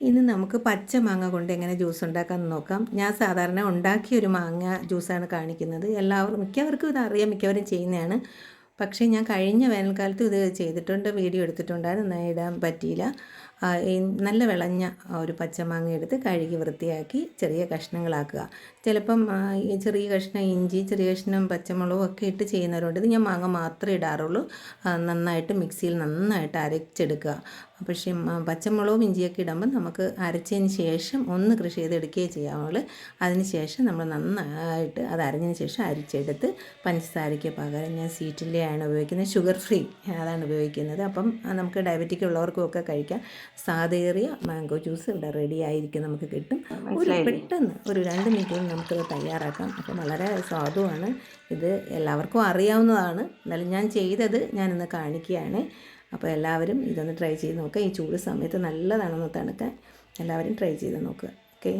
ഇനി നമുക്ക് പച്ച മാങ്ങ കൊണ്ട് എങ്ങനെ ജ്യൂസ് ഉണ്ടാക്കാമെന്ന് നോക്കാം. ഞാൻ സാധാരണ ഉണ്ടാക്കിയൊരു മാങ്ങ ജ്യൂസാണ് കാണിക്കുന്നത്. മിക്കവർക്കും ഇതറിയാം, മിക്കവരും ചെയ്യുന്നതാണ്. പക്ഷേ ഞാൻ കഴിഞ്ഞ വേനൽക്കാലത്ത് ഇത് ചെയ്തിട്ടുണ്ട്, വീഡിയോ എടുത്തിട്ടുണ്ടായിരുന്നു, ഇടാൻ പറ്റിയില്ല. നല്ല വിളഞ്ഞ ഒരു പച്ചമാങ്ങ എടുത്ത് കഴുകി വൃത്തിയാക്കി ചെറിയ കഷ്ണങ്ങളാക്കുക. ചിലപ്പം ഈ ചെറിയ കഷ്ണം ഇഞ്ചി, ചെറിയ കഷ്ണം പച്ചമുളകും ഒക്കെ ഇട്ട് ചെയ്യുന്നവരുണ്ട്. ഇത് ഞാൻ മാങ്ങ മാത്രമേ ഇടാറുള്ളൂ. നന്നായിട്ട് മിക്സിയിൽ നന്നായിട്ട് അരച്ചെടുക്കുക. പക്ഷേ പച്ചമുളകും ഇഞ്ചിയൊക്കെ ഇടുമ്പോൾ നമുക്ക് അരച്ചതിന് ശേഷം ഒന്ന് കൃഷി ചെയ്തെടുക്കുകയും ചെയ്യാവുള്ളൂ. അതിന് ശേഷം നമ്മൾ നന്നായിട്ട് അത് അരഞ്ഞതിന് ശേഷം അരിച്ചെടുത്ത് പഞ്ചസാരയ്ക്ക് പകരം ഞാൻ സ്വീറ്റിൻ്റെയാണ് ഉപയോഗിക്കുന്നത്, ഷുഗർ ഫ്രീ അതാണ് ഉപയോഗിക്കുന്നത്. അപ്പം നമുക്ക് ഡയബറ്റിക് ഉള്ളവർക്കും ഒക്കെ കഴിക്കാം. സാധേറിയ മാംഗോ ജ്യൂസ് ഇവിടെ റെഡി ആയിരിക്കും, നമുക്ക് കിട്ടും. പെട്ടെന്ന് ഒരു 2 മിനിറ്റിൽ നമുക്കത് തയ്യാറാക്കാം. അപ്പം വളരെ സ്വാദുമാണ്. ഇത് എല്ലാവർക്കും അറിയാവുന്നതാണ്, എന്നാലും ഞാൻ ചെയ്തത് ഞാനിന്ന് കാണിക്കുകയാണ്. അപ്പോൾ എല്ലാവരും ഇതൊന്ന് ട്രൈ ചെയ്ത് നോക്കുക. ഈ ചൂട് സമയത്ത് നല്ലതാണെന്ന് തണുക്കാൻ എല്ലാവരും ട്രൈ ചെയ്ത് നോക്കുക. ഓക്കെ.